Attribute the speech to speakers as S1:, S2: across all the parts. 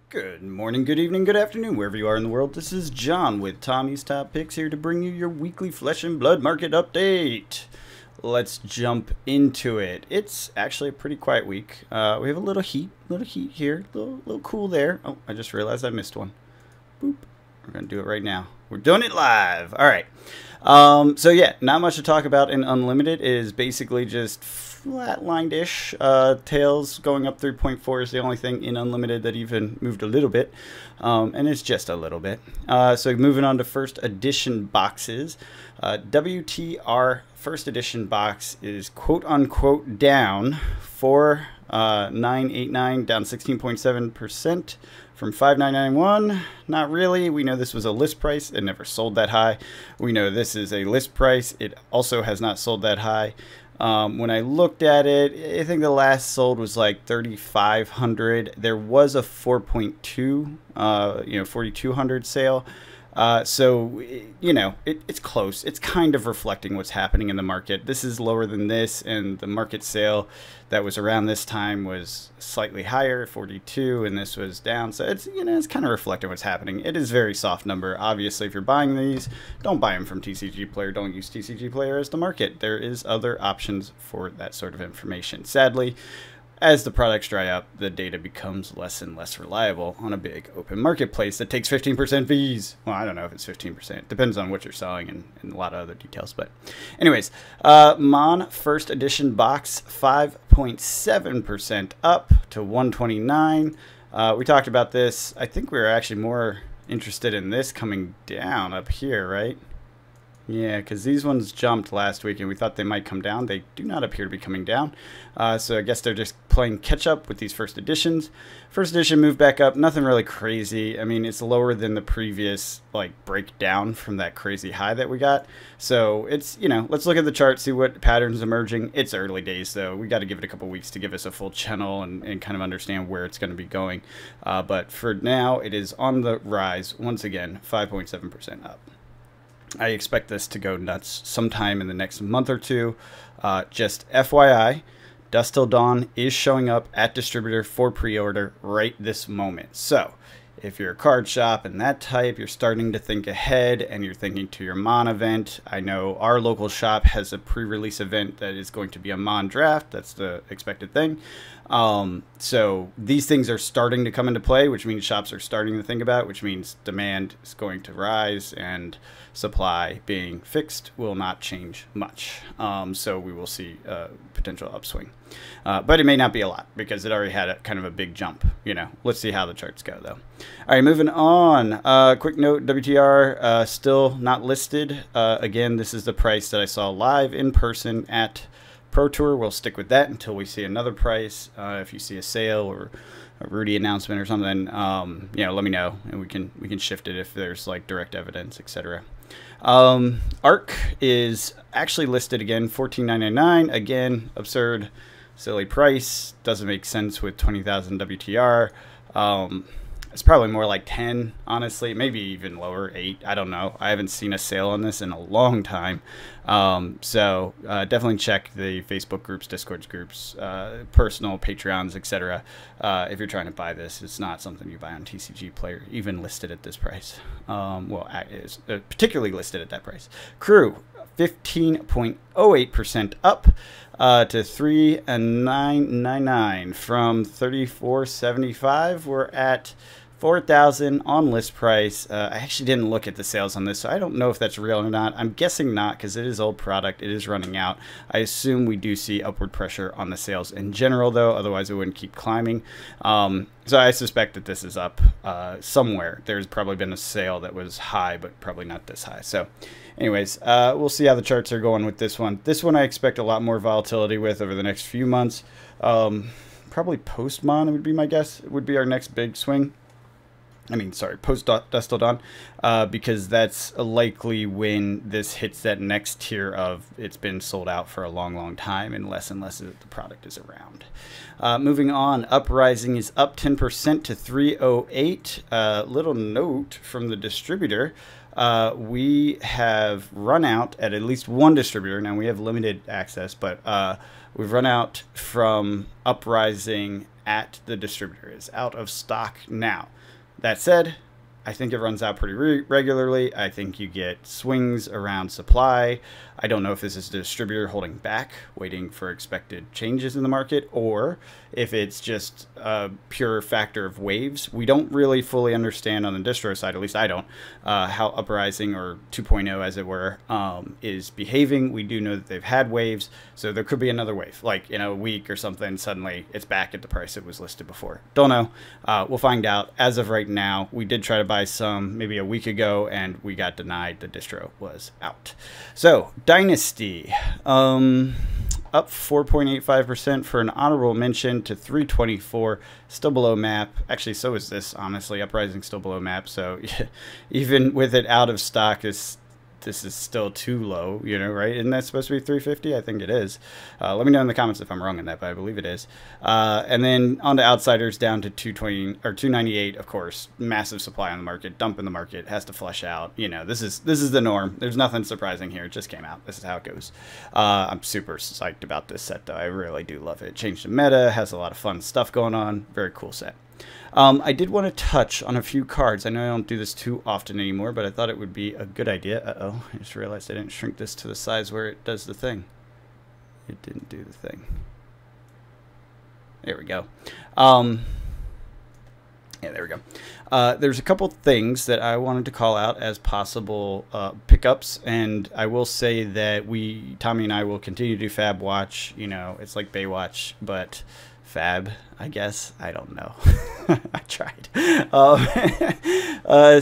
S1: Good morning, good evening, good afternoon, wherever you are in the world. This is John with Tommy's Top Picks here to bring you your weekly flesh and blood market update. Let's jump into it. It's actually a pretty quiet week. We have a little heat here, little cool there. Oh, I just realized I missed one. Boop. We're gonna do it right now. We're doing it live. All right. So yeah, not much to talk about in Unlimited. It is basically just flatlined-ish. Tails going up 3.4 is the only thing in Unlimited that even moved a little bit, and it's just a little bit. So moving on to first edition boxes, WTR first edition box is quote-unquote down 4,989, down 16.7%. From 5,991, not really. We know this was a list price. It never sold that high. We know this is a list price. It also has not sold that high. When I looked at it, I think the last sold was like 3,500. There was a 4.2, 4,200 sale. So, it's close. It's kind of reflecting what's happening in the market. This is lower than this, and the market sale that was around this time was slightly higher, 42, and this was down. So it's, it's kind of reflecting what's happening. It is a very soft number. Obviously, if you're buying these, don't buy them from TCG Player. Don't use TCG Player as the market. There is other options for that sort of information. Sadly, as the products dry up, the data becomes less and less reliable on a big open marketplace that takes 15% fees. Well, I don't know if it's 15%. Depends on what you're selling and a lot of other details. But anyways, Mon first edition box, 5.7% up to 129. We talked about this. I think we were actually more interested in this coming down up here, right? Yeah, because these ones jumped last week and we thought they might come down. They do not appear to be coming down. So I guess they're just playing catch up with these first editions. First edition moved back up. Nothing really crazy. I mean, it's lower than the previous breakdown from that crazy high that we got. So it's, let's look at the chart, see what patterns emerging. It's early days though. We got to give it a couple weeks to give us a full channel and kind of understand where it's going to be going. But for now, it is on the rise. Once again, 5.7% up. I expect this to go nuts sometime in the next month or two. Just FYI, Dusk Till Dawn is showing up at distributor for pre-order right this moment. So if you're a card shop and that type, you're starting to think ahead and you're thinking to your Mon event. I know our local shop has a pre-release event that is going to be a Mon draft. That's the expected thing. So these things are starting to come into play, which means shops are starting to think about it, which means demand is going to rise and supply being fixed will not change much. So we will see a potential upswing. But it may not be a lot because it already had kind of a big jump. Let's see how the charts go though. All right, moving on. Quick note, WTR still not listed. Again, this is the price that I saw live in person at Pro Tour. We'll stick with that until we see another price. If you see a sale or a Rudy announcement or something, let me know and we can shift it if there's direct evidence, etc. ARC is actually listed again, $14.99. Again, absurd, silly price. Doesn't make sense with 20,000 WTR. It's probably more like 10, honestly, maybe even lower, 8. I don't know. I haven't seen a sale on this in a long time. So definitely check the Facebook groups, Discord groups, personal Patreons, etc. If you're trying to buy this, it's not something you buy on TCG Player, even listed at this price. It is particularly listed at that price. Crew, 15.08% up to 3,999 from 3,475. We're at 4,000 on list price. I actually didn't look at the sales on this, so I don't know if that's real or not. I'm guessing not because it is old product. It is running out. I assume we do see upward pressure on the sales in general, though. Otherwise, it wouldn't keep climbing. So I suspect that this is up somewhere. There's probably been a sale that was high, but probably not this high. So anyways, we'll see how the charts are going with this one. This one I expect a lot more volatility with over the next few months. Probably post-Mon would be my guess. It would be our next big swing. Post Dusk Till Dawn, because that's likely when this hits that next tier of it's been sold out for a long time and less the product is around. Moving on, Uprising is up 10% to 308. Little note from the distributor. We have run out at least one distributor. Now we have limited access, but we've run out from Uprising at the distributor. It's out of stock now. That said, I think it runs out pretty regularly. I think you get swings around supply. I don't know if this is the distributor holding back, waiting for expected changes in the market, or if it's just a pure factor of waves. We don't really fully understand on the distro side, at least I don't, how Uprising, or 2.0 as it were, is behaving. We do know that they've had waves, so there could be another wave. Like in a week or something, suddenly it's back at the price it was listed before. Don't know. We'll find out. As of right now, we did try to buy some maybe a week ago, and we got denied. The distro was out. So Dynasty, up 4.85% for an honorable mention to 324, still below map. Actually, so is this, honestly. Uprising still below map, so even with it out of stock, this is still too low, you know, right? Isn't that supposed to be 350? I think it is. Let me know in the comments if I'm wrong in that, but I believe it is. And then on to Outsiders, down to 220 or 298. Of course, massive supply on the market, dump in the market, has to flush out. You know, this is the norm. There's nothing surprising here. It just came out. This is how it goes. I'm super psyched about this set, though. I really do love it. Changed the meta, has a lot of fun stuff going on. Very cool set. I did want to touch on a few cards. I know I don't do this too often anymore, but I thought it would be a good idea. Uh-oh, I just realized I didn't shrink this to the size where it does the thing. It didn't do the thing. There we go. Yeah, there we go. There's a couple things that I wanted to call out as possible pickups, and I will say that Tommy and I will continue to do Fab Watch. You know, it's like Baywatch, but Fab, I guess. I don't know. I tried.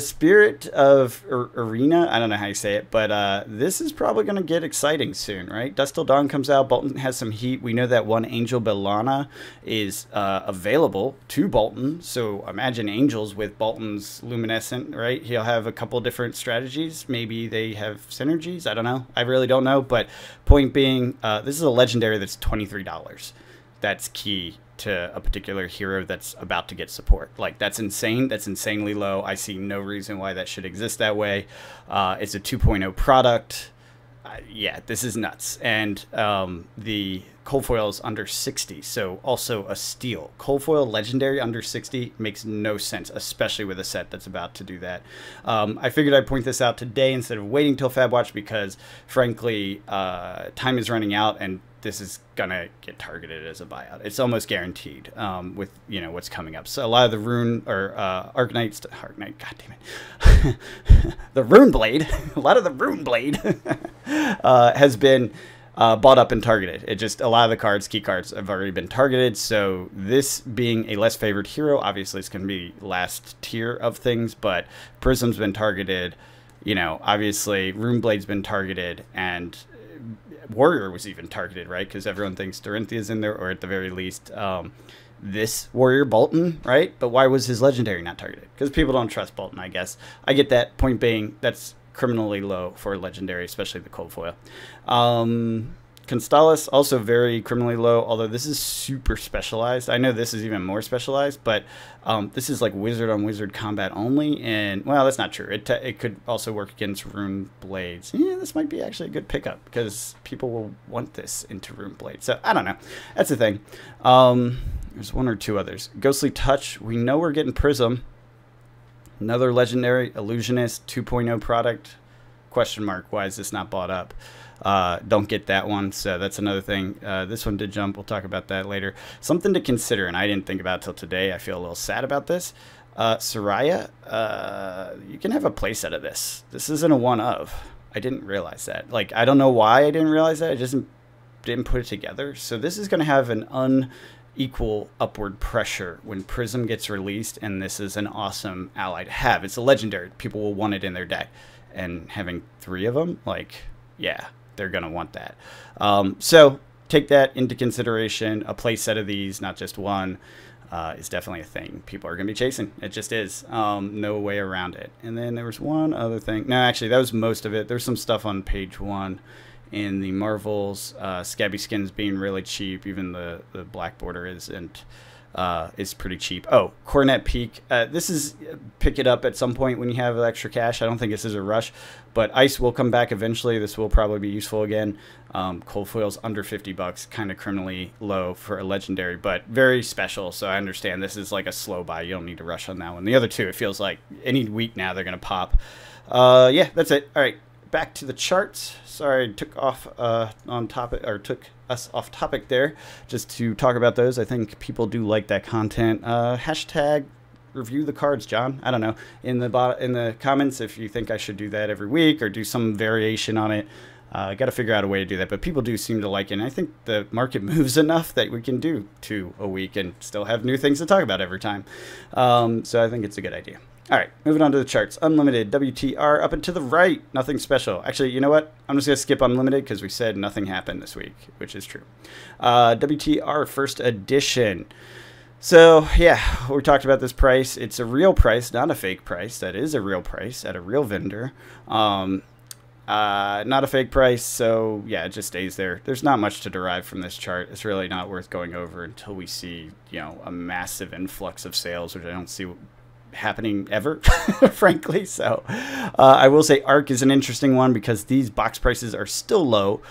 S1: Spirit of Arena. I don't know how you say it, but this is probably going to get exciting soon, right? Dusk Till Dawn comes out. Bolton has some heat. We know that one Angel Bellana is available to Bolton. So imagine Angels with Bolton's Luminescent, right? He'll have a couple different strategies. Maybe they have synergies. I don't know. I really don't know. But point being, this is a legendary that's $23. That's key to a particular hero that's about to get support. Like, that's insane. That's insanely low. I see no reason why that should exist that way. It's a 2.0 product. Yeah, this is nuts. And the cold foil is under 60, so also a steal. Cold foil legendary under 60 makes no sense, especially with a set that's about to do that. I figured I'd point this out today instead of waiting till Fab Watch because, frankly, time is running out, and this is gonna get targeted as a buyout. It's almost guaranteed with, you know, what's coming up. So a lot of the Rune or Arknight, god damn it, the Rune Blade, a lot of the Rune Blade has been bought up and targeted. It just, a lot of the cards, key cards, have already been targeted. So this being a less favored hero, obviously it's going to be last tier of things, but Prism's been targeted, you know, obviously Rune Blade's been targeted, and Warrior was even targeted, right? Because everyone thinks Dorinthea's in there, or at the very least, this Warrior Bolton, right? But why was his legendary not targeted? Because people don't trust Bolton, I guess. I get that. Point being, that's criminally low for legendary, especially the cold foil. Constellus, also very criminally low, although this is super specialized. I know this is even more specialized, but this is like wizard on wizard combat only, and, well, that's not true. It could also work against Rune Blades. Yeah, this might be actually a good pickup, because people will want this into Rune Blade. So, I don't know. That's the thing. There's one or two others. Ghostly Touch, we know we're getting Prism. Another legendary, Illusionist, 2.0 product. Question mark, why is this not bought up? Don't get that one, so that's another thing. This one did jump. We'll talk about that later. Something to consider, and I didn't think about it till today. I feel a little sad about this. Soraya, you can have a playset of this. This isn't a one of. I didn't realize that. Like, I don't know why I didn't realize that. I just didn't put it together. So this is going to have an unequal upward pressure when Prism gets released, and this is an awesome ally to have. It's a legendary. People will want it in their deck. And having 3 of them, like, yeah, they're going to want that. So take that into consideration. A play set of these, not just one, is definitely a thing people are going to be chasing. It just is. No way around it. And then there was one other thing. No, actually, that was most of it. There's some stuff on page 1 in the Marvels. Scabby Skins being really cheap. Even the black border isn't. is pretty cheap. Oh, Coronet Peak. This is pick it up at some point when you have extra cash. I don't think this is a rush, but ice will come back eventually. This will probably be useful again. Cold foil's under 50 bucks, kind of criminally low for a legendary, but very special. So I understand this is like a slow buy. You don't need to rush on that one. The other two, it feels like any week now they're gonna pop. Yeah, that's it. All right, back to the charts. Sorry, I took off on topic, or took us off topic there, just to talk about those. I think people do like that content. Hashtag review the cards, John. I don't know, in the comments if you think I should do that every week or do some variation on it. I got to figure out a way to do that, but people do seem to like it, and I think the market moves enough that we can do 2 a week and still have new things to talk about every time. So I think it's a good idea. All right, moving on to the charts. Unlimited, WTR up and to the right. Nothing special. Actually, you know what? I'm just going to skip Unlimited because we said nothing happened this week, which is true. WTR first edition. So, yeah, we talked about this price. It's a real price, not a fake price. That is a real price at a real vendor. Not a fake price, so yeah, it just stays there. There's not much to derive from this chart. It's really not worth going over until we see, you know, a massive influx of sales, which I don't see happening ever, frankly. So I will say ARC is an interesting one because these box prices are still low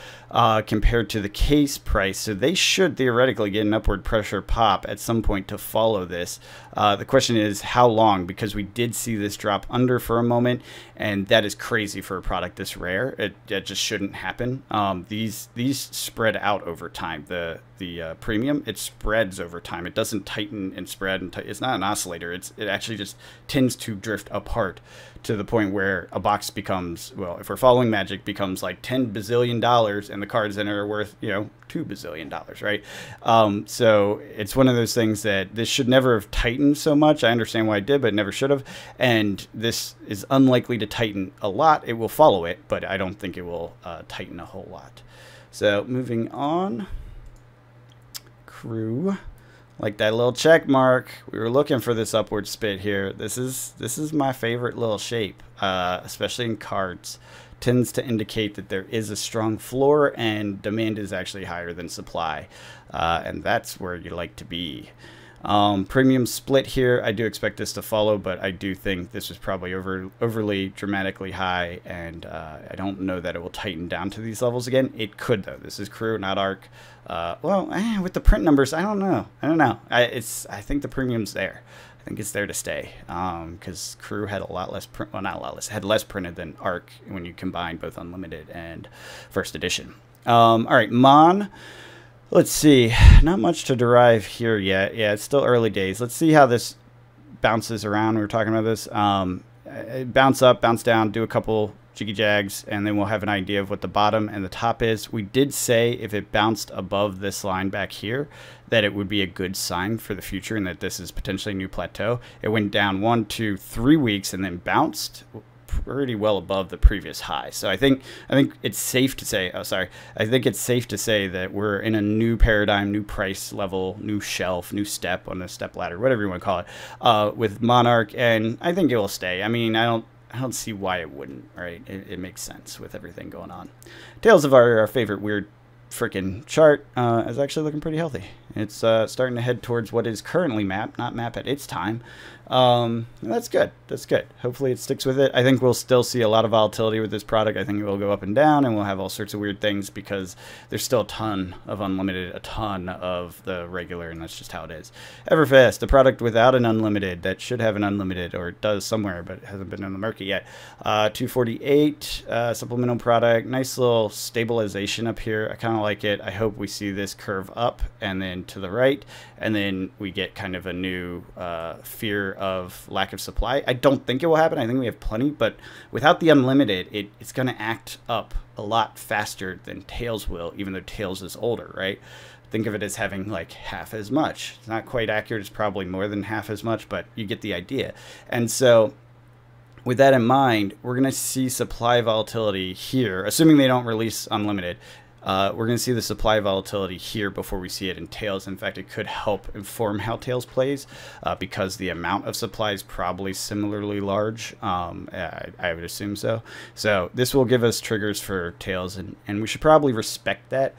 S1: compared to the case price, so they should theoretically get an upward pressure pop at some point to follow this. The question is how long, because we did see this drop under for a moment, and that is crazy for a product this rare. It just shouldn't happen. These spread out over time. The premium, it spreads over time. It doesn't tighten and spread, and it's not an oscillator. It actually just tends to drift apart to the point where a box becomes, well, if we're following Magic, becomes like $10 bazillion, and the cards in it are worth, you know, $2 bazillion, right? So it's one of those things that this should never have tightened so much. I understand why it did, but it never should have. And this is unlikely to tighten a lot. It will follow it, but I don't think it will tighten a whole lot. So moving on. Crew. Like that little check mark. We were looking for this upward spit here. This is my favorite little shape, especially in cards. Tends to indicate that there is a strong floor and demand is actually higher than supply, and that's where you like to be. Premium split here. I do expect this to follow, but I do think this was probably overly dramatically high, and I don't know that it will tighten down to these levels again. It could, though. This is Crew, not ARC. Well, with the print numbers, I don't know. I think the premium's there. I think it's there to stay, because Crew had a lot less print. Well, not a lot less. Had less printed than ARC when you combine both Unlimited and First Edition. All right, Mon. Let's see. Not much to derive here yet. Yeah, it's still early days. Let's see how this bounces around. We were talking about this. Bounce up, bounce down, do a couple jiggy jags, and then we'll have an idea of what the bottom and the top is. We did say if it bounced above this line back here that it would be a good sign for the future and that this is potentially a new plateau. It went down 1, 2, 3 weeks and then bounced pretty well above the previous high. So I think it's safe to say, I think it's safe to say that we're in a new paradigm, new price level, new shelf, new step on the step ladder, whatever you want to call it, with Monarch, and I think it will stay. I mean, I don't see why it wouldn't, right? It makes sense with everything going on. Tales of our favorite weird freaking chart is actually looking pretty healthy. It's starting to head towards what is currently map, not map at its time. That's good. That's good. Hopefully it sticks with it. I think we'll still see a lot of volatility with this product. I think it will go up and down, and we'll have all sorts of weird things because there's still a ton of Unlimited, a ton of the regular, and that's just how it is. Everfast, a product without an Unlimited that should have an Unlimited, or it does somewhere, but it hasn't been in the market yet. 248, supplemental product. Nice little stabilization up here. I kind of like it. I hope we see this curve up and then to the right, and then we get kind of a new fear of lack of supply. I don't think it will happen. I think we have plenty, but without the Unlimited, it's going to act up a lot faster than Tails will, even though Tails is older, right? Think of it as having like half as much. It's not quite accurate. It's probably more than half as much, but you get the idea. And so with that in mind, we're going to see supply volatility here, assuming they don't release Unlimited, We're going to see the supply volatility here before we see it in tails. In fact, it could help inform how tails plays because the amount of supply is probably similarly large. I would assume so. So this will give us triggers for tails, and we should probably respect that.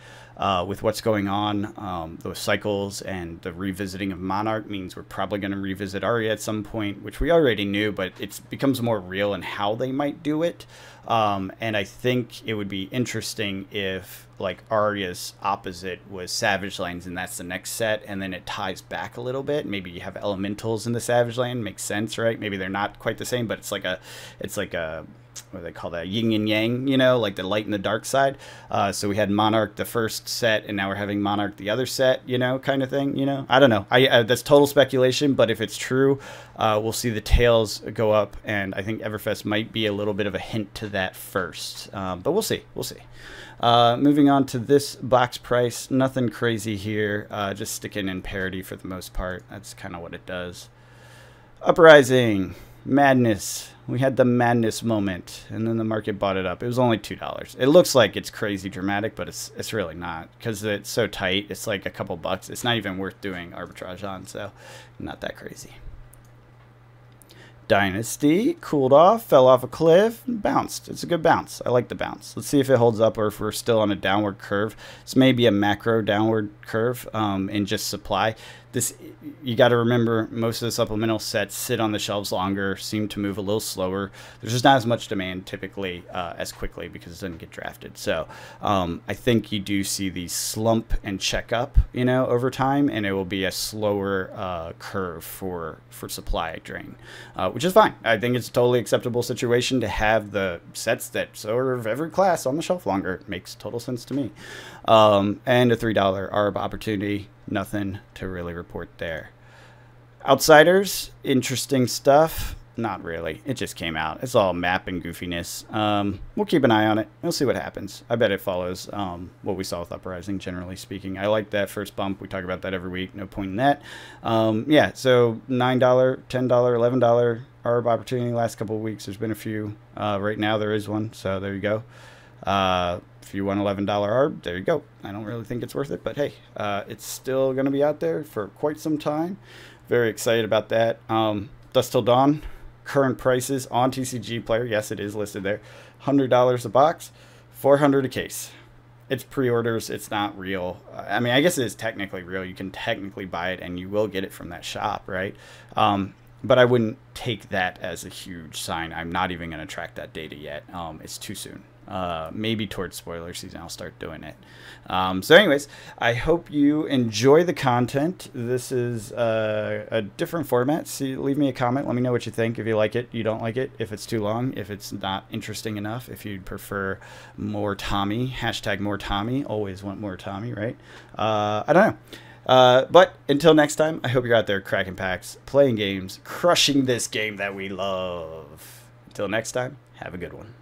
S1: With what's going on, those cycles and the revisiting of Monarch means we're probably going to revisit Aria at some point, which we already knew, but it becomes more real in how they might do it. And I think it would be interesting if like Aria's opposite was Savage Lands, and that's the next set, and then it ties back a little bit. Maybe you have elementals in the Savage Land, makes sense, right? Maybe they're not quite the same, but it's like a what do they call that, yin and yang, you know, like the light and the dark side. So we had Monarch the first set, and now we're having Monarch the other set, you know, kind of thing, you know. I don't know. That's total speculation, but if it's true, we'll see the tails go up, and I think Everfest might be a little bit of a hint to that first. But we'll see. We'll see. Moving on to this box price, nothing crazy here. Just sticking in parity for the most part. That's kind of what it does. Uprising, madness. We had the madness moment, and then the market bought it up. It was only $2. It looks like it's crazy dramatic, but it's really not, because it's so tight. It's like a couple bucks. It's not even worth doing arbitrage on, so not that crazy. Dynasty cooled off, fell off a cliff, and bounced. It's a good bounce. I like the bounce. Let's see if it holds up or if we're still on a downward curve. This may be a macro downward curve in just supply. This, you got to remember, most of the supplemental sets sit on the shelves longer, seem to move a little slower. There's just not as much demand typically as quickly because it doesn't get drafted. So I think you do see the slump and check up, you know, over time, and it will be a slower curve for supply drain, which is fine. I think it's a totally acceptable situation to have the sets that serve every class on the shelf longer. It makes total sense to me. And a $3 ARB opportunity. Nothing to really report there. Outsiders, interesting stuff. Not really. It just came out. It's all map and goofiness. We'll keep an eye on it. We'll see what happens. I bet it follows what we saw with Uprising, generally speaking. I like that first bump. We talk about that every week. No point in that. Yeah, so $9, $10, $11 ARB opportunity last couple of weeks. There's been a few. Right now there is one, so there you go. If you want $11 ARB, there you go. I don't really think it's worth it, but hey, it's still going to be out there for quite some time. Very excited about that. Dusk Till Dawn, current prices on TCG Player. Yes, it is listed there. $100 a box, $400 a case. It's pre-orders. It's not real. I mean, I guess it is technically real. You can technically buy it, and you will get it from that shop, right? But I wouldn't take that as a huge sign. I'm not even going to track that data yet. It's too soon. Maybe towards spoiler season I'll start doing it. So anyways, I hope you enjoy the content. This is a different format. See, leave me a comment. Let me know what you think. If you like it, you don't like it. If it's too long, if it's not interesting enough, if you'd prefer more Tommy, hashtag more Tommy. Always want more Tommy, right? I don't know. But until next time, I hope you're out there cracking packs, playing games, crushing this game that we love. Until next time, have a good one.